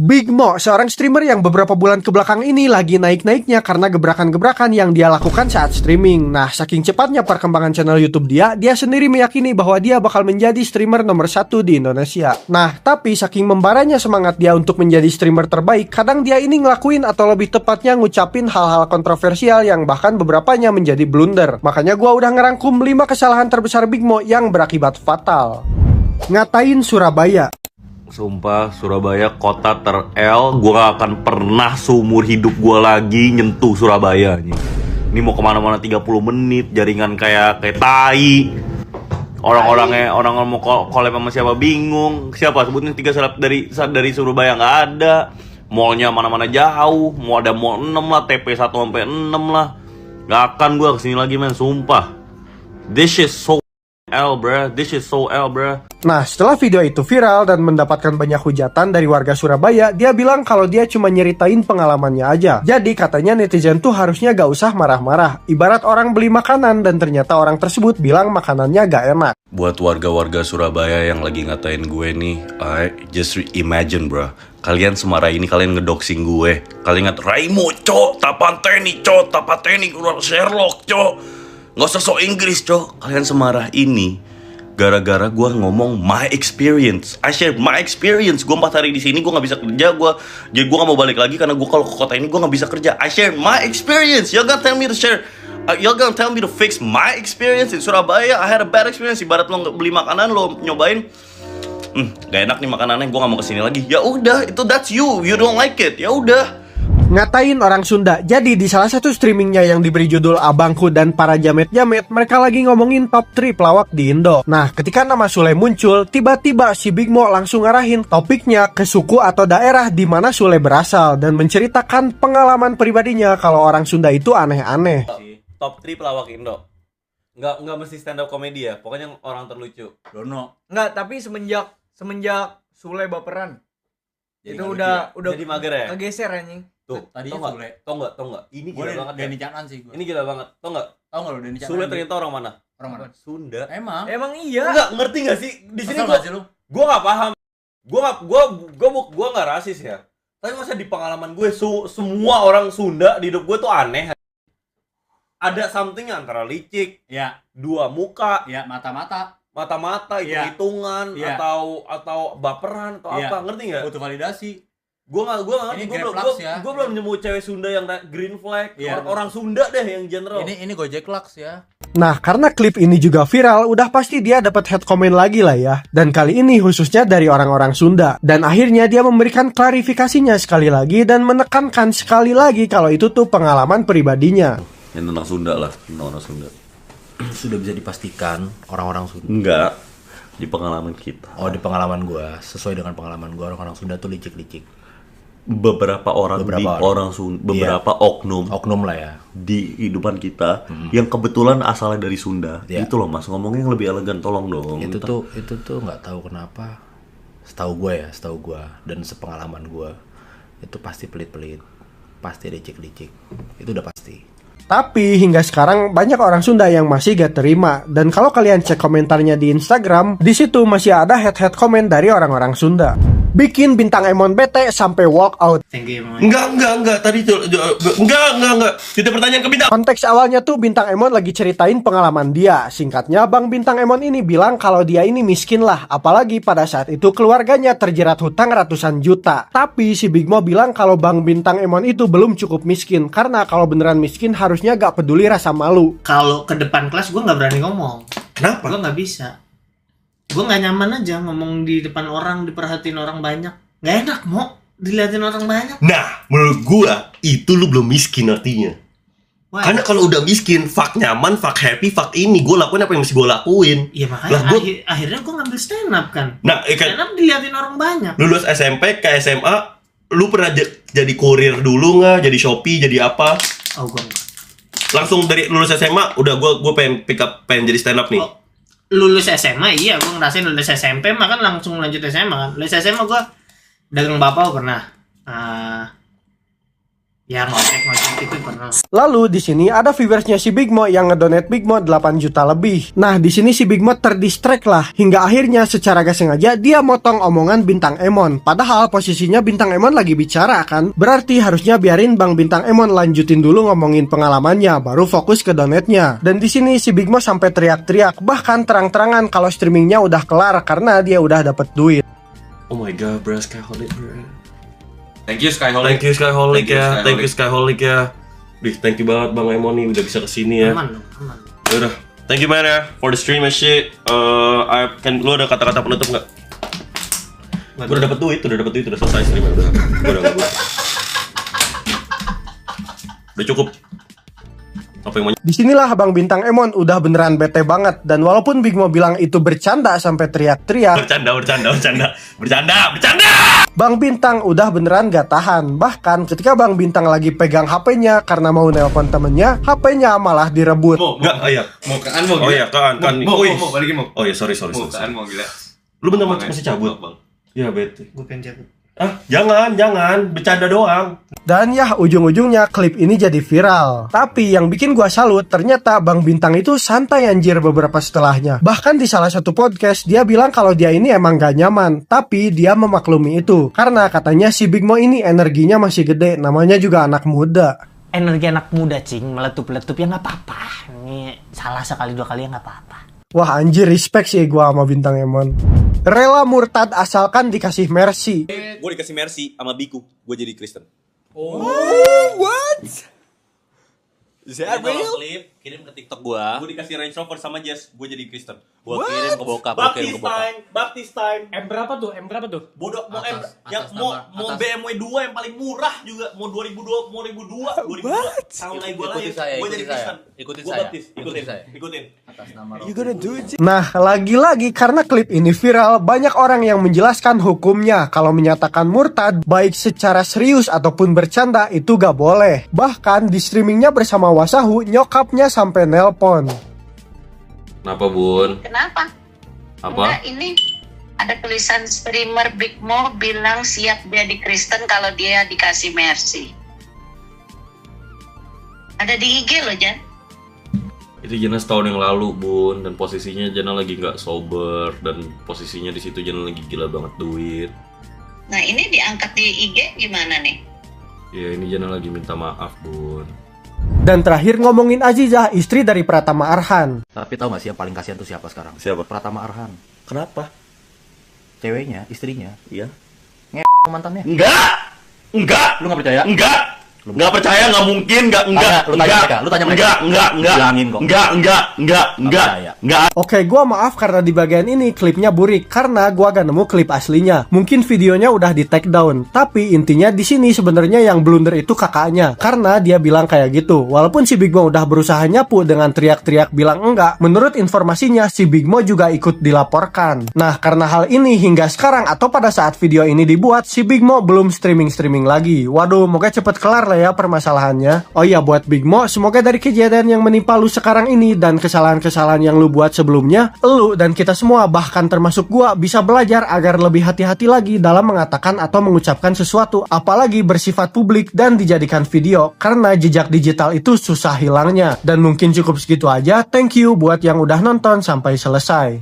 Big Mo, seorang streamer yang beberapa bulan kebelakang ini lagi naik-naiknya karena gebrakan-gebrakan yang dia lakukan saat streaming. Nah, saking cepatnya perkembangan channel YouTube dia sendiri meyakini bahwa dia bakal menjadi streamer nomor 1 di Indonesia. Nah, tapi saking membaranya semangat dia untuk menjadi streamer terbaik, kadang dia ini ngelakuin atau lebih tepatnya ngucapin hal-hal kontroversial yang bahkan beberapanya menjadi blunder. Makanya gua udah ngerangkum 5 kesalahan terbesar Big Mo yang berakibat fatal. Ngatain Surabaya. Sumpah, Surabaya kota ter-L. Gue gak akan pernah seumur hidup gue lagi nyentuh Surabaya nih. Ini mau kemana-mana 30 menit, jaringan kayak tai. Orang-orangnya, orang mau collab sama siapa bingung. Siapa sebutin 3 seleb dari Surabaya gak ada. Mallnya mana-mana jauh. Mau ada mall 6 lah, TP 1 sampai 6 lah. Gak akan gue kesini lagi men, sumpah. This is so L, bruh. This is so L, bruh. Nah, setelah video itu viral dan mendapatkan banyak hujatan dari warga Surabaya, dia bilang kalau dia cuma nyeritain pengalamannya aja. Jadi katanya netizen tuh harusnya gak usah marah-marah. Ibarat orang beli makanan dan ternyata orang tersebut bilang makanannya gak enak. Buat warga-warga Surabaya yang lagi ngatain gue nih, just imagine bro. Kalian semarah ini, kalian ngedoxing gue. Kalian ngat Raimo, cok, tapanteni, Sherlock, cok. Gak usah sok Inggris, cok. Kalian semarah ini gara-gara gue ngomong my experience. I share my experience. Gue 4 hari di sini, gue nggak bisa kerja. Jadi gue nggak mau balik lagi karena gue kalau ke kota ini gue nggak bisa kerja. I share my experience. Y'all gonna tell me to share. Y'all gonna tell me to fix my experience in Surabaya. I had a bad experience. Ibarat lo beli makanan, lo nyobain, gak enak nih makanannya, gue nggak mau kesini lagi. Ya udah, itu that's you. You don't like it. Ya udah. Ngatain orang Sunda. Jadi di salah satu streamingnya yang diberi judul Abangku dan Para Jamet-Jamet, mereka lagi ngomongin top 3 pelawak di Indo. Nah, ketika nama Sule muncul, tiba-tiba si Big Mo langsung ngarahin topiknya ke suku atau daerah di mana Sule berasal dan menceritakan pengalaman pribadinya kalau orang Sunda itu aneh-aneh. Top 3 pelawak Indo. Nggak mesti stand up komedi ya. Pokoknya orang terlucu. Dono. Nggak, tapi semenjak Sule baperan. Jadi itu udah jadi mager ya? kegeser anjing. Tuh, tau nggak? Ini gila banget. Denny Canan sih gua. Ini gila banget. Tau nggak Lu Denny Canan? Sule ternyata orang mana? Orang mana? Sunda. Emang iya. Enggak, ngerti nggak sih? Di sini gua nggak paham. Gua nggak rasis ya. Tapi masa di pengalaman gue semua orang Sunda di hidup gue tuh aneh. Ada something antara licik, ya, 2 muka, ya, mata-mata, hitung-hitungan, ya, atau baperan atau ya, apa, ngerti nggak? butuh validasi. Gue ngerti. Gue belum nemu cewek Sunda yang green flag. Ya. Orang Sunda deh yang general. Ini Gojek Lux ya. Nah, karena klip ini juga viral, udah pasti dia dapat head comment lagi lah ya. Dan kali ini khususnya dari orang-orang Sunda. Dan akhirnya dia memberikan klarifikasinya sekali lagi dan menekankan sekali lagi kalau itu tuh pengalaman pribadinya. Yang tentang Sunda lah, tentang orang Sunda. Sudah bisa dipastikan orang-orang Sunda. Enggak, di pengalaman kita. Oh, di pengalaman gua, sesuai dengan pengalaman gua, orang-orang Sunda tuh licik-licik. Beberapa oknum lah ya di kehidupan kita yang kebetulan asalnya dari Sunda. Itu loh Mas, ngomongnya yang lebih elegan, tolong dong. Itu tuh nggak tahu kenapa. Setahu gua dan sepengalaman gua itu pasti pelit-pelit, pasti licik-licik. Itu udah pasti. Tapi hingga sekarang banyak orang Sunda yang masih gak terima. Dan kalau kalian cek komentarnya di Instagram, di situ masih ada head komen dari orang-orang Sunda. Bikin Bintang Emon bete sampai walk out. Thank you, Enggak. Tadi tuh enggak. Kita pertanyaan ke Bintang. Konteks awalnya tuh Bintang Emon lagi ceritain pengalaman dia. Singkatnya, Bang Bintang Emon ini bilang kalau dia ini miskin lah. Apalagi pada saat itu keluarganya terjerat hutang ratusan juta. Tapi si Big Mo bilang kalau Bang Bintang Emon itu belum cukup miskin. Karena kalau beneran miskin harusnya gak peduli rasa malu. Kalau ke depan kelas gue gak berani ngomong. Kenapa? Gue gak bisa. Gue gak nyaman aja ngomong di depan orang, diperhatiin orang banyak. Gak enak mau dilihatin orang banyak. Nah, menurut gua itu lu belum miskin artinya. Wah, karena kalau udah miskin, fuck nyaman, fuck happy, fuck ini, gue lakuin apa yang mesti gue lakuin. Iya makanya akhirnya gue ngambil stand up kan. Nah, stand up dilihatin orang banyak. Lulus SMP ke SMA, lu pernah jadi kurir dulu nggak? Jadi Shopee, jadi apa? Oh, gue enggak. Langsung dari lulus SMA, udah gue pengen pengen jadi stand up nih. Oh, lulus SMA iya, gue ngerasain. Lulus SMP mah kan langsung lanjut SMA kan. Lulus SMA gue dagang bakpao pernah. Ya ngocek itu pernah. Lalu di sini ada viewersnya si Big Mo yang ngedonate Big Mo 8 juta lebih. Nah di sini si Big Mo terdistract lah hingga akhirnya secara gak sengaja dia motong omongan Bintang Emon. Padahal posisinya Bintang Emon lagi bicara kan. Berarti harusnya biarin Bang Bintang Emon lanjutin dulu ngomongin pengalamannya, baru fokus ke donate-nya. Dan di sini si Big Mo sampai teriak-teriak, bahkan terang-terangan kalau streamingnya udah kelar karena dia udah dapet duit. Oh my god, bro, Skyholic, bro. Thank you Skyholic. Thank you Skyholic Thank you, ya, Skyholic. thank you Skyholic ya. Dih, thank you banget Bang Emon nih udah bisa kesini ya. Aman dong, aman. Udah, thank you man ya for the stream and shit. Lu ada kata-kata penutup nggak? Gue udah dapet duit, udah selesai stream udah. Udah cukup. Apa yang mau? Disinilah Bang Bintang Emon udah beneran bete banget. Dan walaupun Big Mo bilang itu bercanda sampai teriak-teriak, Bercanda. Bang Bintang udah beneran gak tahan. Bahkan ketika Bang Bintang lagi pegang HP-nya karena mau nelpon temennya, HP-nya malah direbut. Enggak, iya. Mau kan mau Oh iya, kan. Mau balikin mau. Oh iya, sorry. Mau gila. Lu bener masih cabut, Bang. Ya bete. Gue pengen cabut. Jangan, bercanda doang. Dan ya ujung-ujungnya klip ini jadi viral. Tapi yang bikin gua salut, ternyata Bang Bintang itu santai anjir beberapa setelahnya. Bahkan di salah satu podcast dia bilang kalau dia ini emang gak nyaman, tapi dia memaklumi itu. Karena katanya si Big Mo ini energinya masih gede, namanya juga anak muda. Energi anak muda cing, meletup-letup ya nggak apa-apa. Ini salah sekali 2 kali ya nggak apa-apa. Wah anjir, respect sih gua sama Bintang Emon. Rela murtad asalkan dikasih mercy. Gue dikasih mercy sama Biku, gue jadi Kristen. Is that real? Klip, kirim ke TikTok gua. Gue dikasih Range Rover sama Jazz, gue jadi Kristen. Gua kirim ke bokap, Baptis time. M berapa tuh? Bodoh mau Atas mau nama- BMW 2 yang paling murah juga, mau 2002. Tahun lagi gue lahir, gue jadi Kristen. Ikutin Gue saya. baptis, Ikutin saya. ikutin. Atas nama Rocky. Nah, lagi-lagi karena klip ini viral, banyak orang yang menjelaskan hukumnya. Kalau menyatakan murtad, baik secara serius ataupun bercanda, itu gak boleh. Bahkan di streamingnya bersama Wasahu, nyokapnya sampai nelpon. Kenapa, Bun? Kenapa? Apa? Enggak, ini ada tulisan streamer Big Mo bilang siap dia di Kristen kalau dia dikasih mercy. Ada di IG loh, Jan. Itu Jana setahun yang lalu, Bun, dan posisinya Jana lagi nggak sober dan posisinya di situ Jana lagi gila banget duit. Nah, ini diangkat di IG gimana nih? Ya ini Jana lagi minta maaf, Bun. Dan terakhir ngomongin Azizah, istri dari Pratama Arhan. Tapi tahu gak sih yang paling kasihan tuh siapa sekarang? Siapa? Pratama Arhan. Kenapa? Ceweknya, istrinya, Iya. mantannya. Enggak. Lu gak percaya? Enggak percaya, enggak mungkin, enggak. Lu tanya mereka, lu tanya mereka. Enggak. Bilangin kok. Enggak. Oke, gua maaf karena di bagian ini klipnya burik karena gua gak nemu klip aslinya. Mungkin videonya udah di take down, tapi intinya di sini sebenarnya yang blunder itu kakaknya karena dia bilang kayak gitu. Walaupun si Big Mo udah berusaha nyapu dengan teriak-teriak bilang enggak, menurut informasinya si Big Mo juga ikut dilaporkan. Nah, karena hal ini hingga sekarang atau pada saat video ini dibuat, si Big Mo belum streaming lagi. Waduh, moga cepet kelar lah ya permasalahannya. Oh iya, buat Big Mo, semoga dari kejadian yang menimpa lu sekarang ini dan kesalahan-kesalahan yang lu buat sebelumnya, lu dan kita semua bahkan termasuk gua bisa belajar agar lebih hati-hati lagi dalam mengatakan atau mengucapkan sesuatu, apalagi bersifat publik dan dijadikan video, karena jejak digital itu susah hilangnya. Dan mungkin cukup segitu aja. Thank you buat yang udah nonton sampai selesai.